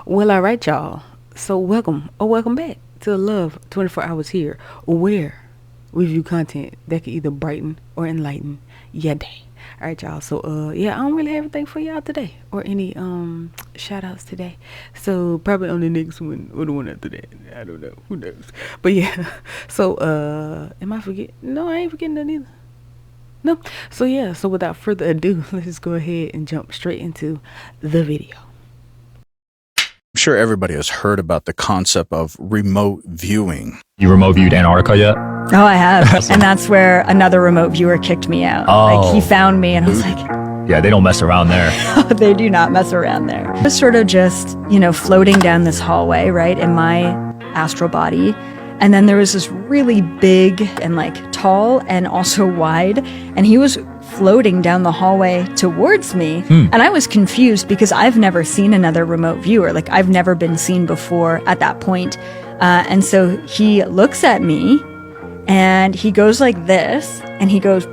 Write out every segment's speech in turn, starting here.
Well, all right, y'all. So, welcome or welcome back to Love 24 Hours here, where we review content that can either brighten or enlighten your day. All right, y'all. So, yeah, I don't really have anything for y'all today or any shout outs today. So, probably on the next one or the one after that. I don't know. Who knows? But yeah. So, am I forgetting? No, I ain't forgetting that either. No. So, yeah. So, without further ado, let's just go ahead and jump straight into the video. I'm sure everybody has heard about the concept of remote viewing. You remote viewed Antarctica yet? Oh, I have. And that's where another remote viewer kicked me out. Like, he found me and I was like, Yeah, they don't mess around there. they do not mess around there. I was sort of just, floating down this hallway, right, in my astral body. And then there was this really big and tall and also wide. And he was floating down the hallway towards me. And I was confused because I've never seen another remote viewer. I've never been seen before at that point. And so he looks at me and he goes like this and he goes,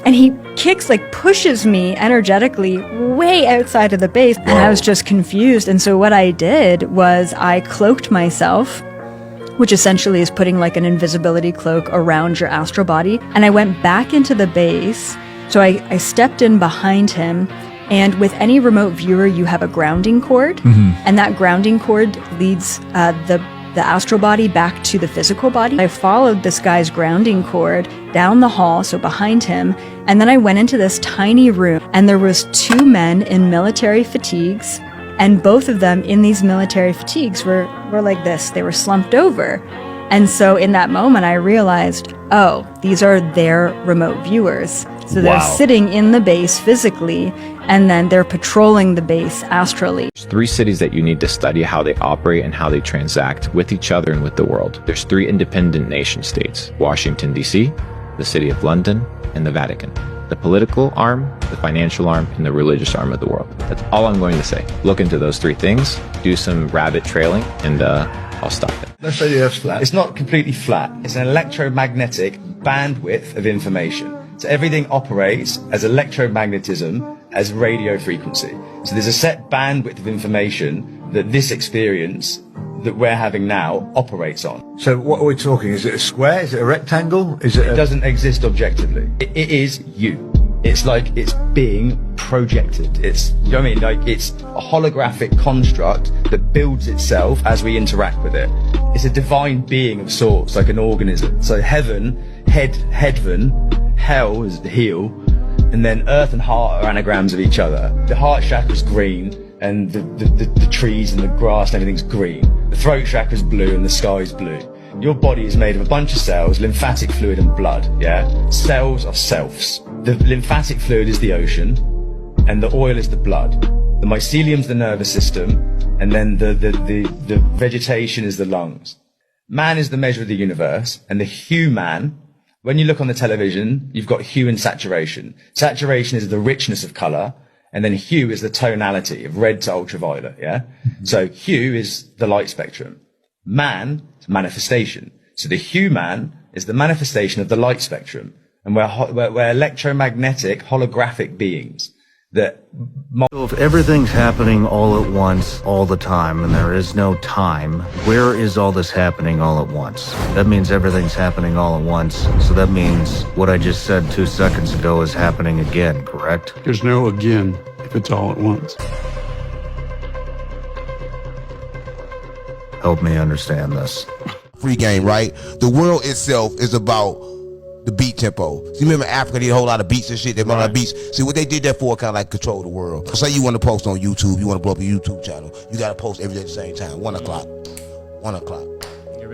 and he kicks, pushes me energetically way outside of the base. And I was just confused. And so what I did was I cloaked myself, which essentially is putting an invisibility cloak around your astral body. And I went back into the base. So I stepped in behind him, and with any remote viewer, you have a grounding cord, and that grounding cord leads the astral body back to the physical body. I followed this guy's grounding cord down the hall, so behind him, and then I went into this tiny room, and there was two men in military fatigues, and both of them in these military fatigues were like this. They were slumped over. And so in that moment, I realized, oh, these are their remote viewers. So they're sitting in the base physically, and then they're patrolling the base astrally. There's three cities that you need to study how they operate and how they transact with each other and with the world. There's three independent nation states: Washington, D.C., the City of London, and the Vatican. The political arm, the financial arm, and the religious arm of the world. That's all I'm going to say. Look into those three things, do some rabbit trailing, and I'll stop it. Let's say the Earth's flat. It's not completely flat. It's an electromagnetic bandwidth of information. So everything operates as electromagnetism, as radio frequency. So there's a set bandwidth of information that this experience that we're having now operates on. So what are we talking? Is it a square? Is it a rectangle? It doesn't exist objectively. It is you. It's it's being projected. It's, you know what I mean? It's a holographic construct that builds itself as we interact with it. It's a divine being of sorts, like an organism. So heaven, headven, hell is the heel, and then earth and heart are anagrams of each other. The heart chakra's green, and the trees and the grass and everything's green. The throat chakra's blue and the sky's blue. Your body is made of a bunch of cells, lymphatic fluid and blood, yeah? Cells are selves. The lymphatic fluid is the ocean, and the oil is the blood. The mycelium's the nervous system, and then the vegetation is the lungs. Man is the measure of the universe, and the hue man, when you look on the television, you've got hue and saturation. Saturation is the richness of color, and then hue is the tonality of red to ultraviolet, yeah? So hue is the light spectrum. Man is manifestation. So the hue man is the manifestation of the light spectrum. And we're electromagnetic, holographic beings that... So if everything's happening all at once, all the time, and there is no time, where is all this happening all at once? That means everything's happening all at once. So that means what I just said 2 seconds ago is happening again, correct? There's no again if it's all at once. Help me understand this. Free game, right? The world itself is about the beat tempo. So you remember Africa, they had a whole lot of beats and shit. They had a lot of beats. See, what they did that for, kind of control the world. Say you want to post on YouTube, you want to blow up a YouTube channel, you got to post every day at the same time. 1 o'clock, 1 o'clock,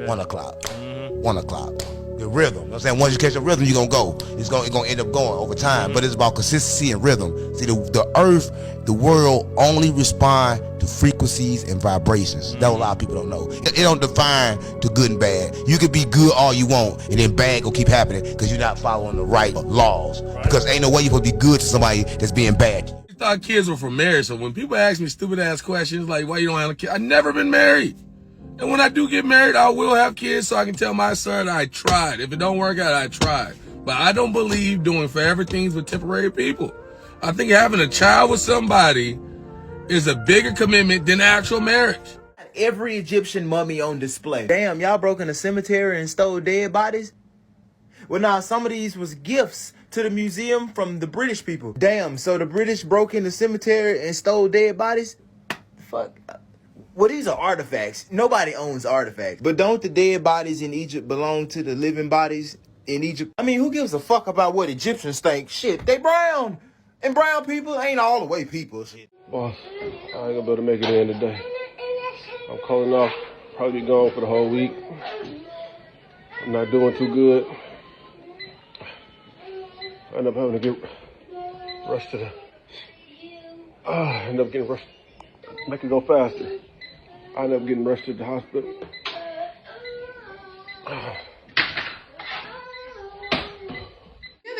1 o'clock, 1 o'clock. The rhythm, you know what I'm saying? Once you catch the rhythm, you're going to go. It's going to end up going over time. But it's about consistency and rhythm. See, the earth, the world only respond to frequencies and vibrations. That's what a lot of people don't know. It don't define to good and bad. You can be good all you want, and then bad gonna keep happening because you're not following the right laws. Because ain't no way you're supposed to be good to somebody that's being bad. I thought kids were for marriage, so when people ask me stupid ass questions like why you don't have a kid, I've never been married. And when I do get married, I will have kids so I can tell my son I tried. If it don't work out, I tried. But I don't believe doing forever things with temporary people. I think having a child with somebody is a bigger commitment than actual marriage. Every Egyptian mummy on display. Damn, y'all broke in a cemetery and stole dead bodies? Well, now, some of these was gifts to the museum from the British people. Damn, so the British broke in the cemetery and stole dead bodies? Fuck. Well, these are artifacts. Nobody owns artifacts. But don't the dead bodies in Egypt belong to the living bodies in Egypt? I mean, who gives a fuck about what Egyptians think? Shit, they brown. And brown people ain't all the way people. Shit. Boss, I ain't gonna be able to make it in today. I'm calling off. Probably be gone for the whole week. I'm not doing too good. I end up having to get rushed to the... I end up getting rushed. Make it go faster. I end up getting rushed to the hospital.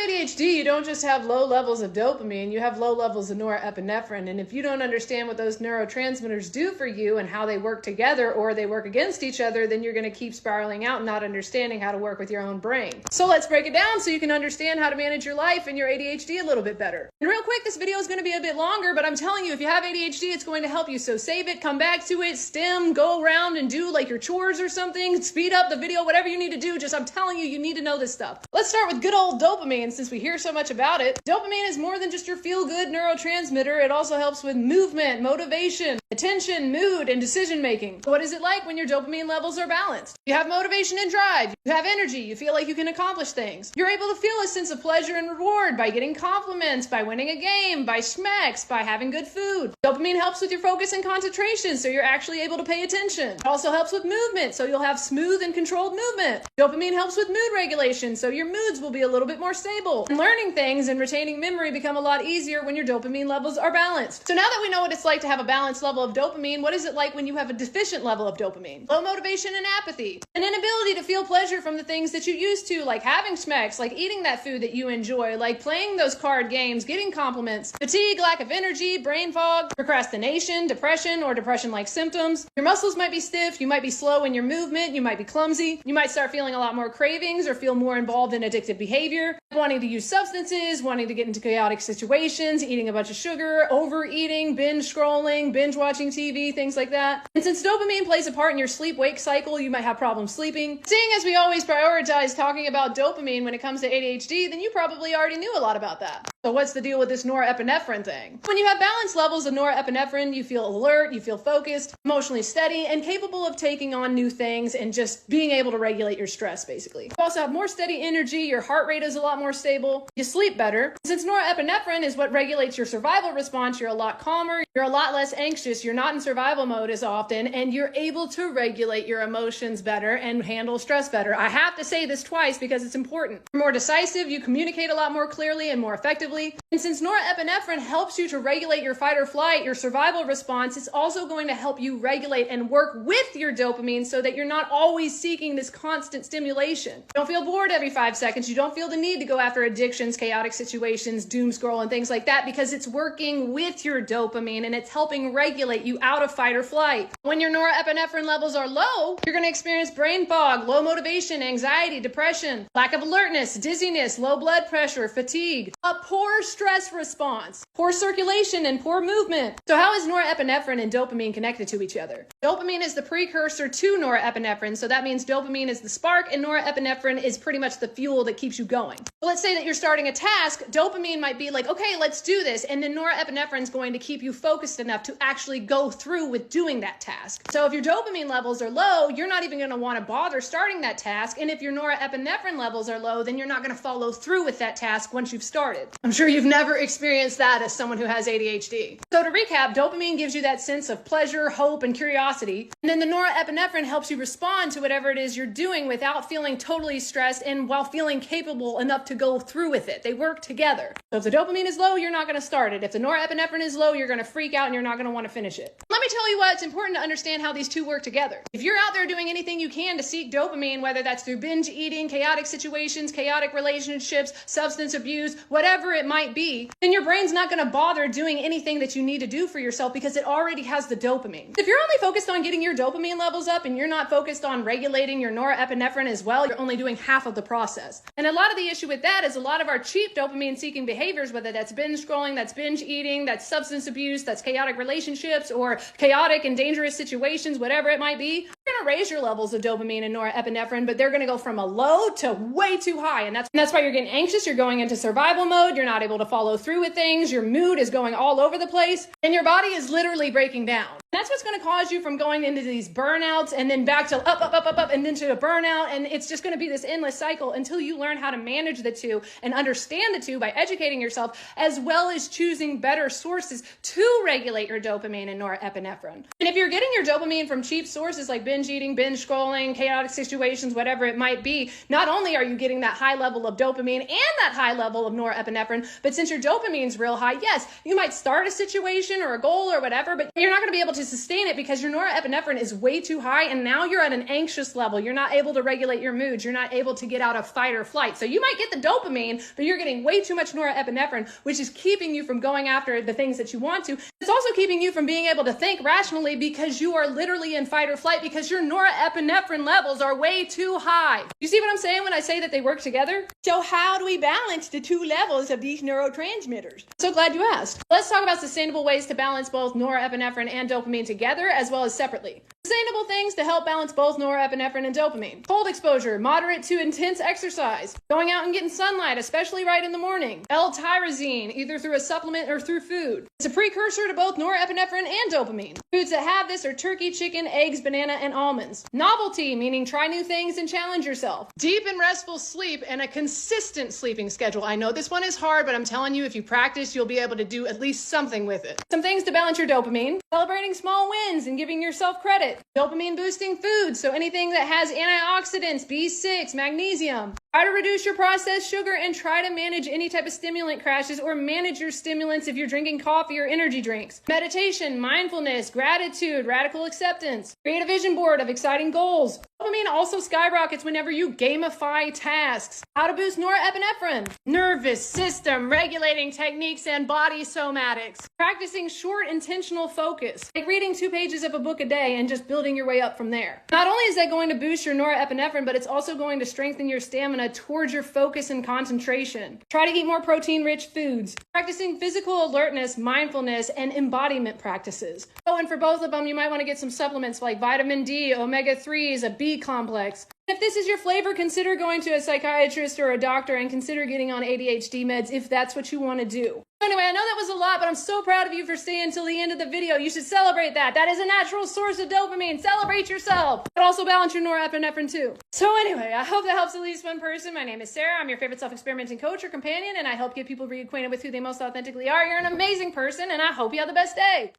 ADHD, you don't just have low levels of dopamine, you have low levels of norepinephrine. And if you don't understand what those neurotransmitters do for you and how they work together or they work against each other, then you're going to keep spiraling out and not understanding how to work with your own brain. So let's break it down so you can understand how to manage your life and your ADHD a little bit better. And real quick, this video is going to be a bit longer, but I'm telling you, if you have ADHD, it's going to help you. So save it, come back to it, stem, go around and do like your chores or something, speed up the video, whatever you need to do. Just, I'm telling you, you need to know this stuff. Let's start with good old dopamine, since we hear so much about it. Dopamine is more than just your feel-good neurotransmitter. It also helps with movement, motivation, attention, mood, and decision-making. What is it like when your dopamine levels are balanced? You have motivation and drive. You have energy. You feel like you can accomplish things. You're able to feel a sense of pleasure and reward by getting compliments, by winning a game, by smacks, by having good food. Dopamine helps with your focus and concentration, so you're actually able to pay attention. It also helps with movement, so you'll have smooth and controlled movement. Dopamine helps with mood regulation, so your moods will be a little bit more stable. And learning things and retaining memory become a lot easier when your dopamine levels are balanced. So now that we know what it's like to have a balanced level of dopamine, what is it like when you have a deficient level of dopamine? Low motivation and apathy. An inability to feel pleasure from the things that you used to, like having smacks, like eating that food that you enjoy, like playing those card games, getting compliments. Fatigue, lack of energy, brain fog, procrastination, depression or depression-like symptoms. Your muscles might be stiff, you might be slow in your movement, you might be clumsy, you might start feeling a lot more cravings or feel more involved in addictive behavior, wanting to use substances, wanting to get into chaotic situations, eating a bunch of sugar, overeating, binge scrolling, binge watching TV, things like that. And since dopamine plays a part in your sleep-wake cycle, you might have problems sleeping. Seeing as we always prioritize talking about dopamine when it comes to ADHD, then you probably already knew a lot about that. So what's the deal with this norepinephrine thing? When you have balanced levels of norepinephrine, you feel alert, you feel focused, emotionally steady, and capable of taking on new things and just being able to regulate your stress, basically. You also have more steady energy, your heart rate is a lot more stable, you sleep better. Since norepinephrine is what regulates your survival response, you're a lot calmer, you're a lot less anxious, you're not in survival mode as often, and you're able to regulate your emotions better and handle stress better. I have to say this twice because it's important. You're more decisive, you communicate a lot more clearly and more effectively. And since norepinephrine helps you to regulate your fight or flight, your survival response, it's also going to help you regulate and work with your dopamine so that you're not always seeking this constant stimulation. You don't feel bored every 5 seconds. You don't feel the need to go after addictions, chaotic situations, doom scroll, and things like that because it's working with your dopamine and it's helping regulate you out of fight or flight. When your norepinephrine levels are low, you're going to experience brain fog, low motivation, anxiety, depression, lack of alertness, dizziness, low blood pressure, fatigue, a poor stress response, poor circulation, and poor movement. So how is norepinephrine and dopamine connected to each other? Dopamine is the precursor to norepinephrine, so that means dopamine is the spark and norepinephrine is pretty much the fuel that keeps you going. So let's say that you're starting a task, dopamine might be like, okay, let's do this, and then norepinephrine is going to keep you focused enough to actually go through with doing that task. So if your dopamine levels are low, you're not even going to want to bother starting that task, and if your norepinephrine levels are low, then you're not going to follow through with that task once you've started. I'm sure you've never experienced that as someone who has ADHD. So to recap, dopamine gives you that sense of pleasure, hope, and curiosity, and then the norepinephrine helps you respond to whatever it is you're doing without feeling totally stressed and while feeling capable enough to go through with it. They work together. So if the dopamine is low, you're not going to start it. If the norepinephrine is low, you're going to freak out and you're not going to want to finish it. Let me tell you why it's important to understand how these two work together. If you're out there doing anything you can to seek dopamine, whether that's through binge eating, chaotic situations, chaotic relationships, substance abuse, whatever it might might be, then your brain's not going to bother doing anything that you need to do for yourself because it already has the dopamine. If you're only focused on getting your dopamine levels up and you're not focused on regulating your norepinephrine as well, you're only doing half of the process. And a lot of the issue with that is a lot of our cheap dopamine seeking behaviors, whether that's binge scrolling, that's binge eating, that's substance abuse, that's chaotic relationships or chaotic and dangerous situations, whatever it might be, you're going to raise your levels of dopamine and norepinephrine, but they're going to go from a low to way too high. And that's why you're getting anxious. You're going into survival mode. You're not able to follow through with things. Your mood is going all over the place and your body is literally breaking down. That's what's going to cause you from going into these burnouts and then back to up, and then to a burnout. And it's just going to be this endless cycle until you learn how to manage the two and understand the two by educating yourself, as well as choosing better sources to regulate your dopamine and norepinephrine. And if you're getting your dopamine from cheap sources like binge eating, binge scrolling, chaotic situations, whatever it might be, not only are you getting that high level of dopamine and that high level of norepinephrine, but since your dopamine's real high, yes, you might start a situation or a goal or whatever, but you're not going to be able to sustain it because your norepinephrine is way too high and now you're at an anxious level. You're not able to regulate your moods. You're not able to get out of fight or flight. So you might get the dopamine, but you're getting way too much norepinephrine, which is keeping you from going after the things that you want to. It's also keeping you from being able to think rationally because you are literally in fight or flight because your norepinephrine levels are way too high. You see what I'm saying when I say that they work together? So how do we balance the two levels of these neurotransmitters? So glad you asked. Let's talk about sustainable ways to balance both norepinephrine and dopamine together as well as separately. Sustainable things to help balance both norepinephrine and dopamine. Cold exposure, moderate to intense exercise, going out and getting sunlight, especially right in the morning. L-tyrosine, either through a supplement or through food. It's a precursor to both norepinephrine and dopamine. Foods that have this are turkey, chicken, eggs, banana, and almonds. Novelty, meaning try new things and challenge yourself. Deep and restful sleep and a consistent sleeping schedule. I know this one is hard, but I'm telling you, if you practice, you'll be able to do at least something with it. Some things to balance your dopamine. Celebrating small wins and giving yourself credit. Dopamine boosting foods, so anything that has antioxidants, B6, magnesium. Try to reduce your processed sugar and try to manage any type of stimulant crashes or manage your stimulants if you're drinking coffee or energy drinks. Meditation, mindfulness, gratitude, radical acceptance. Create a vision board of exciting goals. Dopamine also skyrockets whenever you gamify tasks. How to boost norepinephrine. Nervous system regulating techniques and body somatics. Practicing short intentional focus, like reading 2 pages of a book a day and just building your way up from there. Not only is that going to boost your norepinephrine, but it's also going to strengthen your stamina towards your focus and concentration. Try to eat more protein-rich foods. Practicing physical alertness, mindfulness, and embodiment practices. Oh, and for both of them, you might want to get some supplements like vitamin D, omega-3s, a B complex. If this is your flavor, consider going to a psychiatrist or a doctor and consider getting on ADHD meds if that's what you want to do. Anyway, I know that was a lot, but I'm so proud of you for staying until the end of the video. You should celebrate that. That is a natural source of dopamine. Celebrate yourself. But also balance your norepinephrine too. So anyway, I hope that helps at least one person. My name is Sarah. I'm your favorite self-experimenting coach or companion, and I help get people reacquainted with who they most authentically are. You're an amazing person, and I hope you have the best day.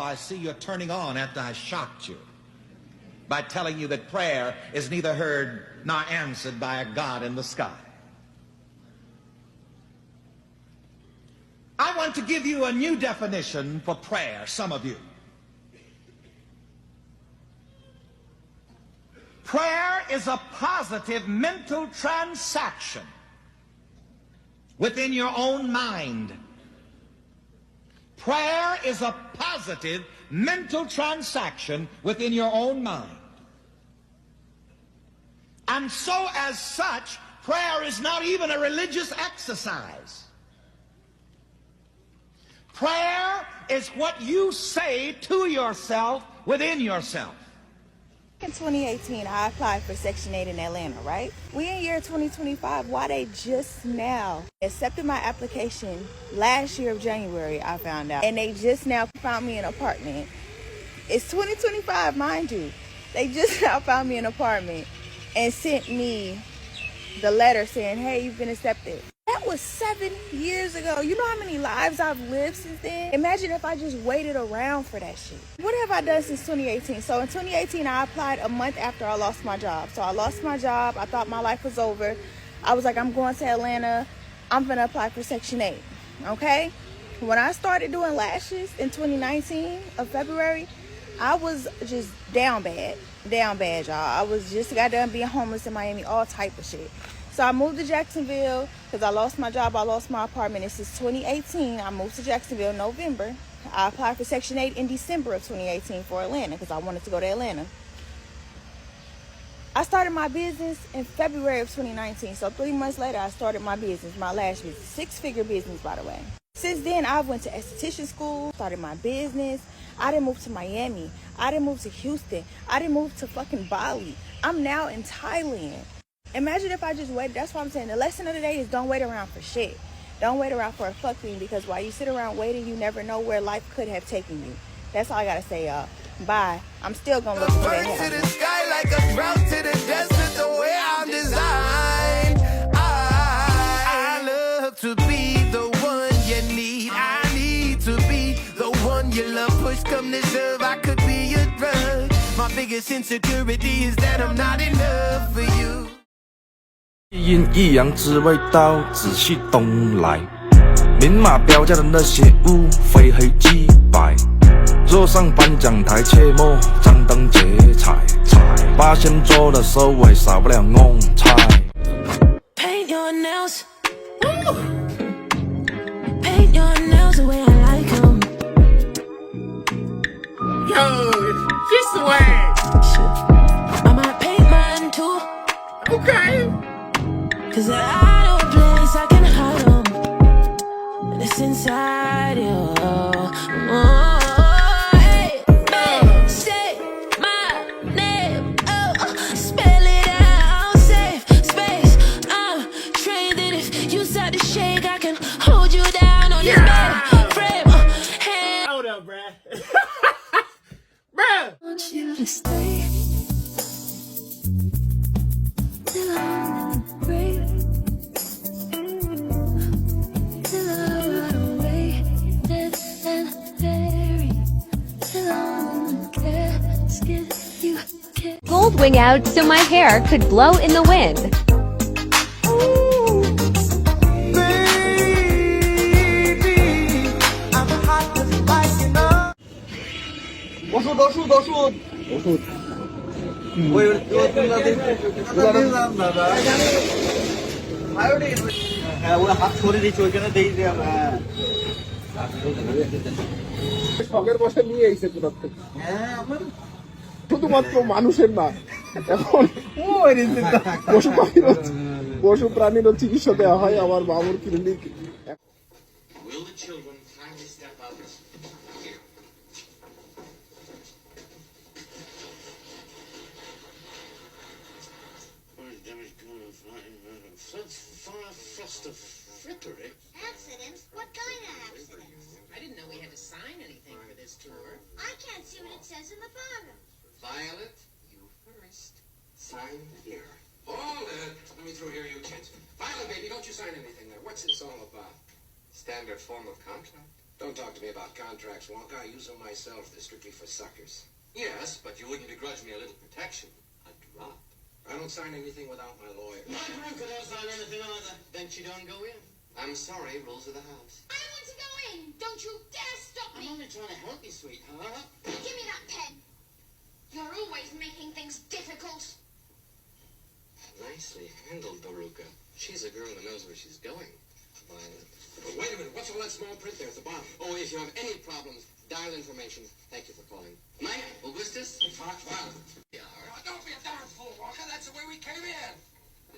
I see you're turning on after I shocked you by telling you that prayer is neither heard nor answered by a God in the sky. I want to give you a new definition for prayer, some of you. Prayer is a positive mental transaction within your own mind. Prayer is a positive mental transaction within your own mind. And so as such, prayer is not even a religious exercise. Prayer is what you say to yourself within yourself. In 2018, I applied for Section 8 in Atlanta, right? We in year 2025, why they just now accepted my application last year of January, I found out. And they just now found me an apartment. It's 2025, mind you. They just now found me an apartment and sent me the letter saying, hey, you've been accepted. That was 7 years ago. You know how many lives I've lived since then? Imagine if I just waited around for that shit. What have I done since 2018? So in 2018, I applied a month after I lost my job. So I lost my job. I thought my life was over. I was like, I'm going to Atlanta. I'm gonna apply for Section 8, okay? When I started doing lashes in 2019 of February, I was just down bad, y'all. I got done being homeless in Miami, all type of shit. So I moved to Jacksonville because I lost my job, I lost my apartment. This is 2018. I moved to Jacksonville in November. I applied for Section 8 in December of 2018 for Atlanta because I wanted to go to Atlanta. I started my business in February of 2019. So 3 months later, I started my business, my lash business. 6-figure business, by the way. Since then, I went to esthetician school, started my business. I didn't move to Miami. I didn't move to Houston. I didn't move to fucking Bali. I'm now in Thailand. Imagine if I just waited. That's what I'm saying. The lesson of the day is don't wait around for shit. Don't wait around for a fuck thing, because while you sit around waiting, you never know where life could have taken you. That's all I gotta say, y'all. Bye. I'm still gonna look for that to the sky like a drought to the desert, the way I'm designed. I love to be the one you need. I need to be the one you love. Push come to shove, I could be your drug. My biggest insecurity is that I'm not enough for you. 阴一阳之味道，仔细东来，明码标价的那些物，非黑即白。若上颁奖台，切莫张灯结彩，八仙桌的收尾少不了弄菜。Paint your nails, paint your nails the way I like them. Yo, this way. I might paint mine too. Okay. 'Cause I know a place I can hide them, and it's inside you. Hey, babe, say my name. Oh, spell it out. Safe space. I'm trained that if you start to shake, I can hold you down on this bed frame. Hey. Hold up, bruh. Bruh. I want you to stay. Till I'm brave. Till I run away. Dead and buried. Till I'm in the casket. You can't. Gold wing out so my hair could blow in the wind. শখের বসে নিয়ে এসে শুধুমাত্র মানুষের না, এখন পশু প্রাণীরও চিকিৎসা দেওয়া হয় আমার বাবুর clinic. Will the children kindly step up? Here. Frippery? Accidents? What kind of accidents? I didn't know we had to sign anything for this tour. I can't see what it says in the bottom. Violet, you first. Sign here. Hold it. Let me through here, you kids. Violet, baby, don't you sign anything there. What's this all about? Standard form of contract. Don't talk to me about contracts, Wonka. I use them myself. They're strictly for suckers. Yes, but you wouldn't begrudge me a little protection. A drop. I don't sign anything without my lawyer. My broker don't sign anything either. Then you don't go in. I'm sorry, rules of the house. I want to go in. Don't you dare stop me. I'm only trying to help you, sweetheart. Give me that pen. You're always making things difficult. Nicely handled, Baruka. She's a girl who knows where she's going. Violet. Oh, wait a minute. What's all that small print there at the bottom? Oh, if you have any problems, dial information. Thank you for calling. Mike, Augustus, Fox, Violet. Don't be a darn fool, Walker. That's the way we came in.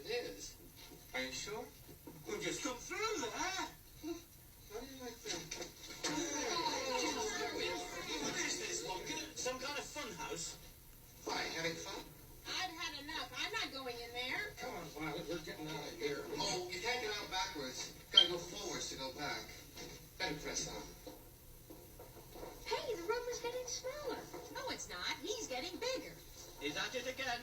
It is. Are you sure? We'll just come through there, huh? How do you like that? What is this, Wonka? Some kind of fun house? Why, having fun? I've had enough. I'm not going in there. Come on, Violet. We're getting out of here. Oh, you can't get out backwards. Gotta go forwards to go back. Better press on. Hey, the room is getting smaller. No, it's not. He's getting bigger. Is that it again?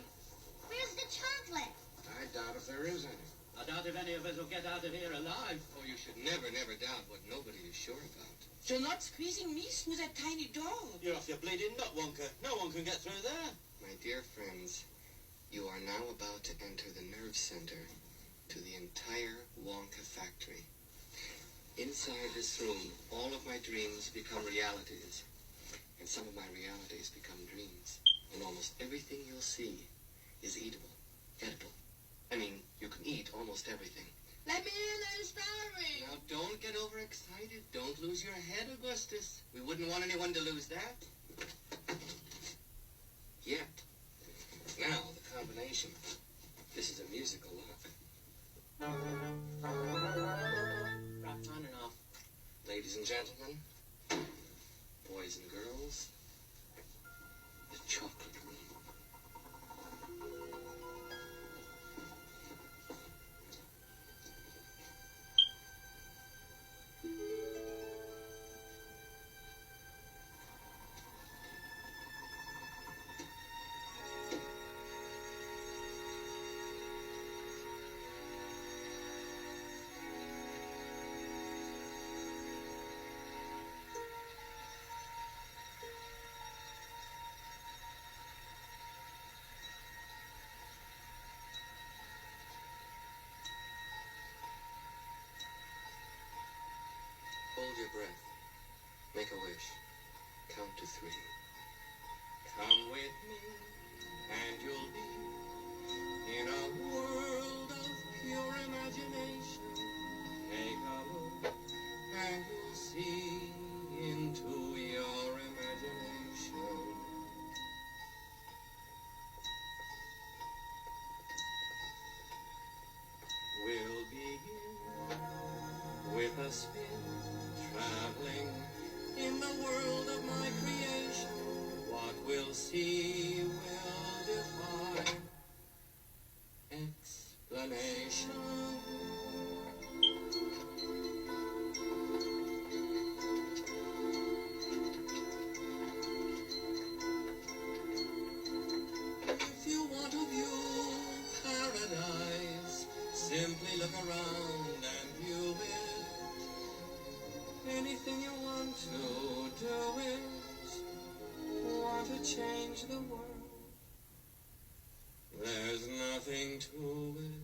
Where's the chocolate? I doubt if there is any. I doubt if any of us will get out of here alive. Oh, you should never, never doubt what nobody is sure about. You're not squeezing me through that tiny door. You're off your bleeding nut, Wonka. No one can get through there. My dear friends, you are now about to enter the nerve center to the entire Wonka factory. Inside this room, all of my dreams become realities, and some of my realities become dreams. And almost everything you'll see is eatable, edible. I mean, you can eat almost everything. Let me hear the story. Now, don't get overexcited. Don't lose your head, Augustus. We wouldn't want anyone to lose that. Yet. Now, the combination. This is a musical lot. Rock on and off. Ladies and gentlemen, boys and girls, the chocolate room. Hold your breath. Make a wish. Count to 3. Come with me, and you'll be in a world of pure imagination. Take a look, and you'll see into your imagination. We'll begin with a spin, traveling in the world of my creation. What we'll see will defy explanation. If you want to view paradise, simply look around and view it. Anything you want to do it. Want to change the world. There's nothing to it.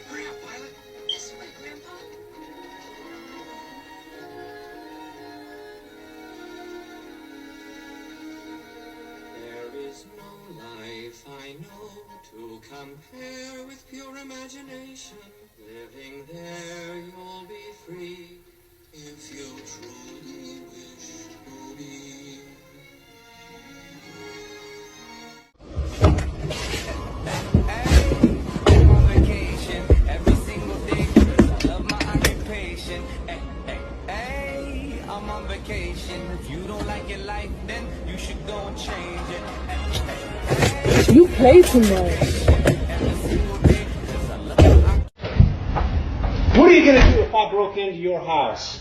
Hurry up, Violet. This way, Grandpa. There is no life I know to compare with pure imagination. Living there, you'll be free if you truly wish to be. I'm on vacation every single day because I love my occupation. Hey, I'm on vacation. If you don't like your life, then you should go and change it. You play too much. What are you gonna do if I broke into your house?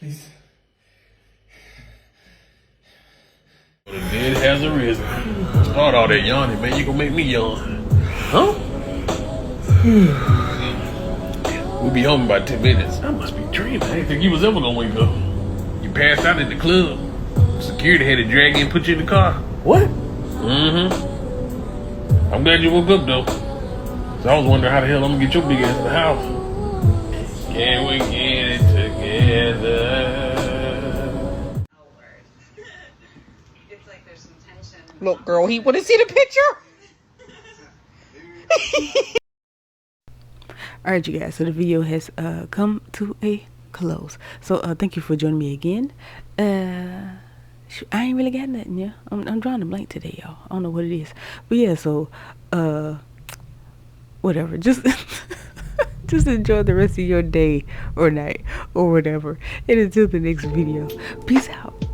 Please. The dead has arisen. Start all that yawning, man. You gonna make me yawn. Huh? We'll be home in about 10 minutes. I must be dreaming. I didn't think you was ever gonna wake up. You passed out at the club. Security had to drag you and put you in the car. What? Mm-hmm. I'm glad you woke up, though. So I was wondering how the hell I'm gonna get your big ass in the house. Can we get it together? Look, girl, he want to see the picture. All right, you guys. So the video has come to a close. So thank you for joining me again. I ain't really got nothing, yeah. I'm drawing a blank today, y'all. I don't know what it is, but yeah. So whatever. Just Just enjoy the rest of your day or night or whatever. And until the next video, peace out.